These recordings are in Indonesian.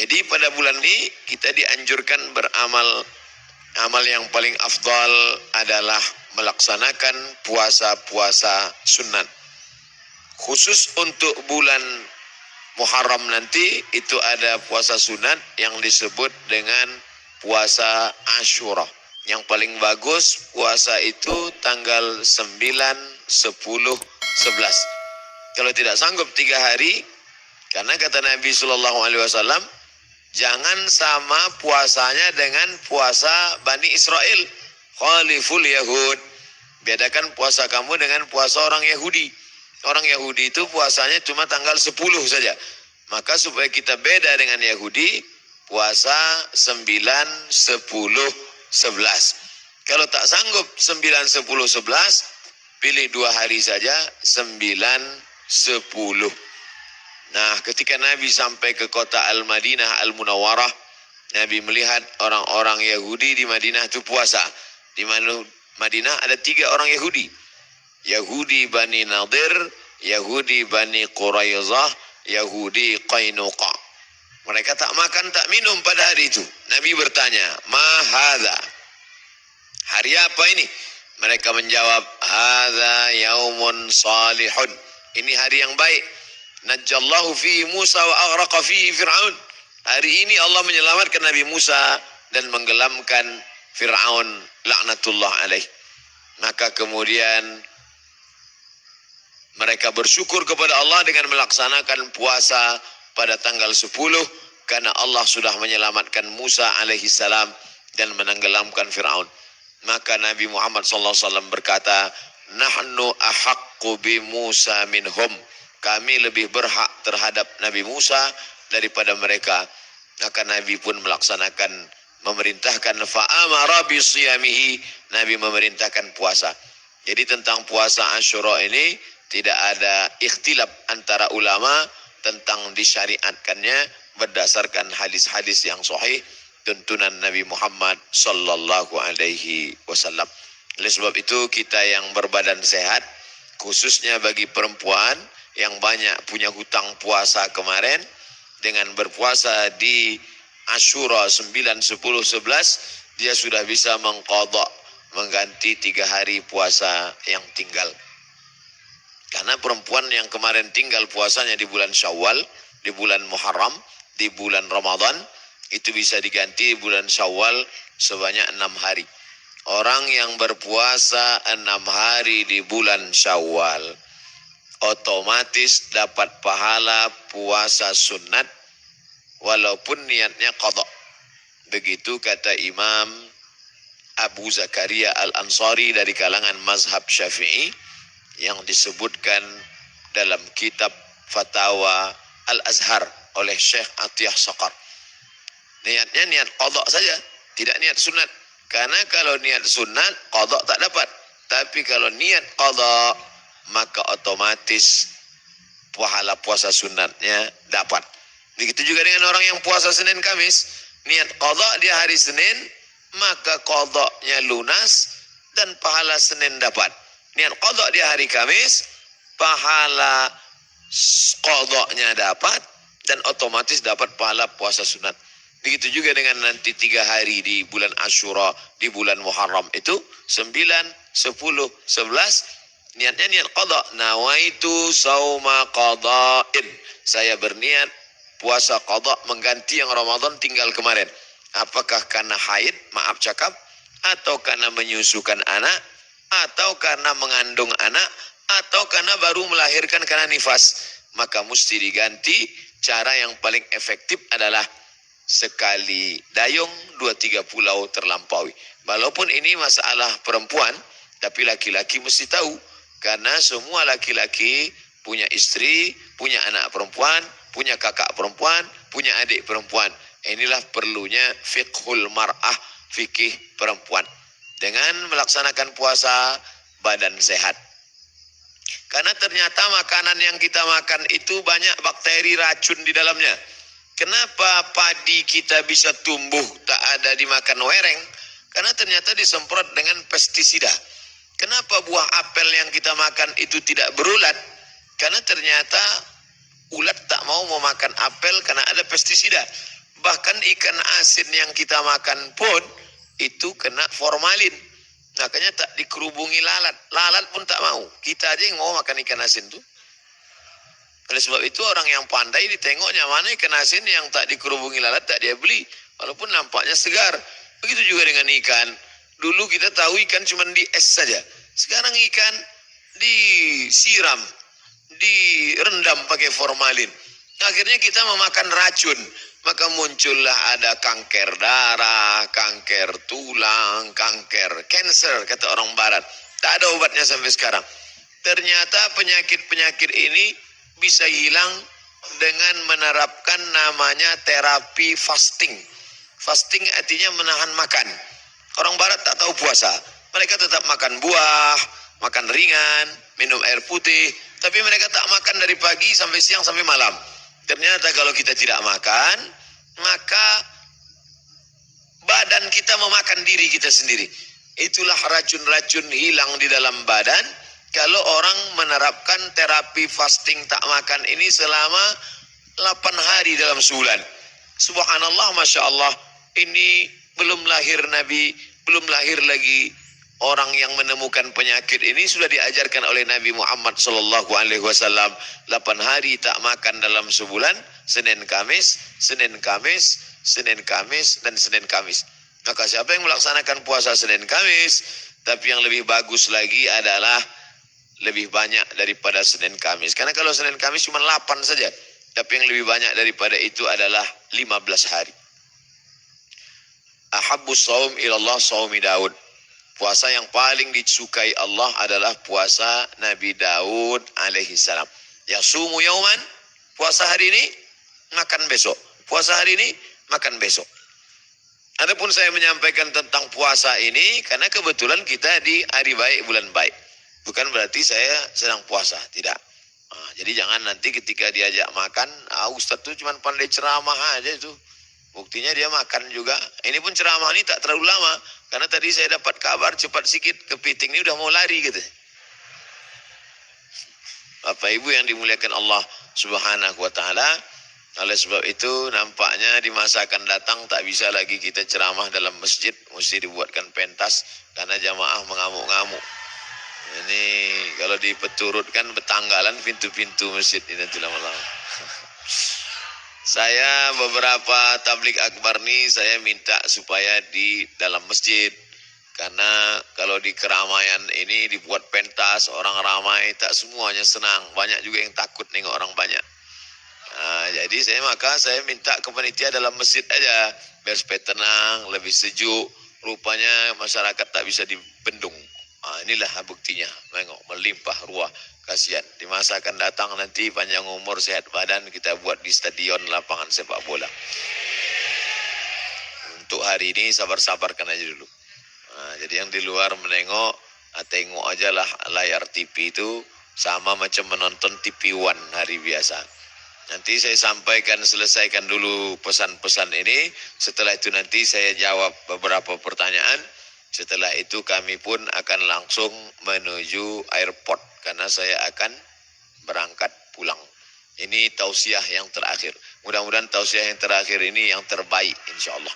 Jadi pada bulan ini kita dianjurkan beramal. Amal yang paling afdal adalah melaksanakan puasa-puasa sunat. Khusus untuk bulan Muharram nanti itu ada puasa sunat yang disebut dengan puasa Asyura. Yang paling bagus puasa itu tanggal 9, 10, 11. Kalau tidak sanggup 3 hari, karena kata Nabi SAW, jangan sama puasanya dengan puasa Bani Israel. Khaliful Yahud. Bedakan puasa kamu dengan puasa orang Yahudi. Orang Yahudi itu puasanya cuma tanggal 10 saja. Maka supaya kita beda dengan Yahudi, puasa 9, 10, 11. Kalau tak sanggup 9, 10, 11, pilih 2 hari saja, 9, 10. Nah, ketika Nabi sampai ke kota Al-Madinah Al-Munawwarah, Nabi melihat orang-orang Yahudi di Madinah itu puasa. Di Madinah ada 3 orang Yahudi. Yahudi Bani Nadir, Yahudi Bani Quraizah, Yahudi Qainuqa. Mereka tak makan, tak minum pada hari itu. Nabi bertanya, "Ma hadza?" Hari apa ini? Mereka menjawab, "Hadza yaumun salihun." Ini hari yang baik. Najjallahu fihi Musa wa aghraqa fihi Fir'aun. Hari ini Allah menyelamatkan Nabi Musa dan menggelamkan Fir'aun laknatullah alaih. Maka kemudian mereka bersyukur kepada Allah dengan melaksanakan puasa pada tanggal 10 karena Allah sudah menyelamatkan Musa alaihi salam dan menenggelamkan Fir'aun. Maka Nabi Muhammad SAW berkata, "Nahnu ahaqqu bi Musa minhum." Kami lebih berhak terhadap Nabi Musa daripada mereka. Maka Nabi pun melaksanakan, memerintahkan fa'amara bisiyamihi. Nabi memerintahkan puasa. Jadi tentang puasa Asyura ini tidak ada ikhtilaf antara ulama tentang disyariatkannya berdasarkan hadis-hadis yang sahih tuntunan Nabi Muhammad sallallahu alaihi wasallam. Oleh sebab itu kita yang berbadan sehat, khususnya bagi perempuan yang banyak punya hutang puasa kemarin, dengan berpuasa di Asyura 9, 10, 11, dia sudah bisa mengqadha, mengganti 3 hari puasa yang tinggal. Karena perempuan yang kemarin tinggal puasanya di bulan Syawal, di bulan Muharram, di bulan Ramadan, itu bisa diganti bulan Syawal sebanyak 6 hari. Orang yang berpuasa 6 hari di bulan Syawal otomatis dapat pahala puasa sunat walaupun niatnya qadha. Begitu kata Imam Abu Zakaria Al-Ansari dari kalangan mazhab Syafi'i yang disebutkan dalam kitab Fatawa Al-Azhar oleh Syekh Atiyah Saqar. Niatnya niat qadha saja, tidak niat sunat. Karena kalau niat sunat, qadha tak dapat. Tapi kalau niat qadha, maka otomatis pahala puasa sunatnya dapat. Begitu juga dengan orang yang puasa Senin Kamis, niat qadha dia hari Senin, maka qadhanya lunas dan pahala Senin dapat. Niat qadha dia hari Kamis, pahala qadhanya dapat dan otomatis dapat pahala puasa sunat. Begitu juga dengan nanti 3 hari di bulan Asyura, di bulan Muharram itu 9, 10, 11. Niatnya niat qadha. Nawaitu sauma qadha'in. Saya berniat puasa qadha mengganti yang Ramadan tinggal kemarin. Apakah karena haid, maaf cakap, atau karena menyusukan anak, atau karena mengandung anak, atau karena baru melahirkan karena nifas. Maka mesti diganti. Cara yang paling efektif adalah sekali dayung 2-3 pulau terlampaui. Walaupun ini masalah perempuan, tapi laki-laki mesti tahu. Karena semua laki-laki punya istri, punya anak perempuan, punya kakak perempuan, punya adik perempuan. Inilah perlunya fiqhul mar'ah, fikih perempuan. Dengan melaksanakan puasa, badan sehat. Karena ternyata makanan yang kita makan itu banyak bakteri racun di dalamnya. Kenapa padi kita bisa tumbuh tak ada dimakan wereng? Karena ternyata disemprot dengan pestisida. Kenapa buah apel yang kita makan itu tidak berulat? Karena ternyata ulat tak mau memakan apel karena ada pestisida. Bahkan ikan asin yang kita makan pun itu kena formalin. Makanya tak dikerubungi lalat. Lalat pun tak mau. Kita aja yang mau makan ikan asin tuh. Oleh sebab itu orang yang pandai ditengoknya mana ikan asin yang tak dikerubungi lalat tak dia beli. Walaupun nampaknya segar. Begitu juga dengan ikan. Dulu kita tahu ikan cuma di es saja. Sekarang ikan disiram, direndam pakai formalin. Akhirnya kita memakan racun. Maka muncullah ada kanker darah, kanker tulang, kanker cancer, kata orang barat. Tak ada obatnya sampai sekarang. Ternyata penyakit-penyakit ini bisa hilang dengan menerapkan namanya terapi fasting. Fasting artinya menahan makan. Orang barat tak tahu puasa. Mereka tetap makan buah, makan ringan, minum air putih. Tapi mereka tak makan dari pagi sampai siang sampai malam. Ternyata kalau kita tidak makan, maka badan kita memakan diri kita sendiri. Itulah racun-racun hilang di dalam badan. Kalau orang menerapkan terapi fasting tak makan ini selama 8 hari dalam sebulan. Subhanallah, Masya Allah. Ini belum lahir Nabi, belum lahir lagi orang yang menemukan penyakit ini. Sudah diajarkan oleh Nabi Muhammad SAW. 8 hari tak makan dalam sebulan. Senin Kamis, Senin Kamis, Senin Kamis, dan Senin Kamis. Maka siapa yang melaksanakan puasa Senin Kamis, tapi yang lebih bagus lagi adalah lebih banyak daripada Senin Kamis. Karena kalau Senin Kamis cuma 8 saja, tapi yang lebih banyak daripada itu adalah 15 hari. Ahabbus saum ilallah saumi Daud. Puasa yang paling disukai Allah adalah puasa Nabi Daud alaihi salam. Yasumu yauman, puasa hari ini, makan besok. Puasa hari ini, makan besok. Adapun saya menyampaikan tentang puasa ini karena kebetulan kita di hari baik, bulan baik. Bukan berarti saya sedang puasa, tidak. Jadi jangan nanti ketika diajak makan, Ustadz tuh cuma pandai ceramah aja itu. Buktinya dia makan juga. Ini pun ceramah ini tak terlalu lama. Karena tadi saya dapat kabar cepat sikit, kepiting ini udah mau lari gitu. Bapak Ibu yang dimuliakan Allah Subhanahu wa Ta'ala. Oleh sebab itu nampaknya di masa akan datang tak bisa lagi kita ceramah dalam masjid. Mesti dibuatkan pentas karena jamaah mengamuk-ngamuk. Ini kalau dipeturutkan betanggalan pintu-pintu masjid ini nanti lama-lama. Saya beberapa tablik akbar nih saya minta supaya di dalam masjid. Karena kalau di keramaian ini dibuat pentas, orang ramai, tak semuanya senang. Banyak juga yang takut nengok orang banyak. Jadi maka saya minta ke panitia dalam masjid aja. Biar supaya tenang, lebih sejuk. Rupanya masyarakat tak bisa dibendung. Inilah buktinya. Tengok, melimpah ruah. Kasihan. Di masa akan datang nanti panjang umur, sehat badan, kita buat di stadion lapangan sepak bola. Untuk hari ini sabar-sabarkan aja dulu. Jadi yang di luar menengok, tengok aja lah layar TV itu sama macam menonton TV One hari biasa. Nanti saya sampaikan, selesaikan dulu pesan-pesan ini. Setelah itu nanti saya jawab beberapa pertanyaan. Setelah itu kami pun akan langsung menuju airport karena saya akan berangkat pulang. Ini tausiah yang terakhir. Mudah-mudahan tausiah yang terakhir ini yang terbaik insyaAllah.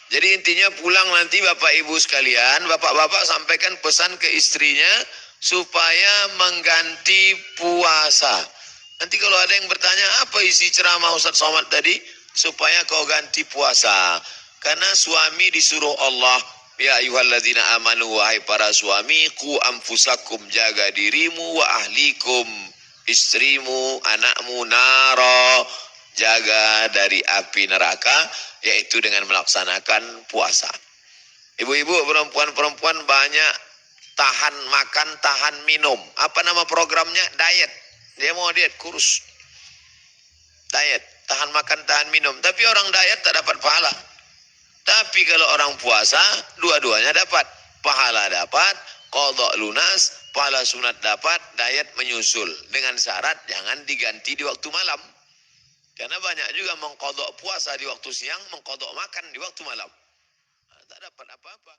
Jadi intinya pulang nanti Bapak Ibu sekalian, Bapak-bapak sampaikan pesan ke istrinya supaya mengganti puasa. Nanti kalau ada yang bertanya apa isi ceramah Ustaz Somad tadi, supaya kau ganti puasa. Karena suami disuruh Allah, ya ayyuhalladzina amanu, wahai para suami, qu anfusakum, jaga dirimu, wa ahlikum, istrimu, anakmu, naro, jaga dari api neraka, yaitu dengan melaksanakan puasa. Ibu-ibu, perempuan-perempuan banyak tahan makan, tahan minum. Apa nama programnya? Diet. Dia mau diet, kurus. Diet, tahan makan, tahan minum. Tapi orang diet tak dapat pahala. Tapi kalau orang puasa, dua-duanya dapat. Pahala dapat, qadha lunas, pahala sunat dapat, diet menyusul. Dengan syarat jangan diganti di waktu malam. Karena banyak juga mengqadha puasa di waktu siang, mengqadha makan di waktu malam. Tak dapat apa-apa.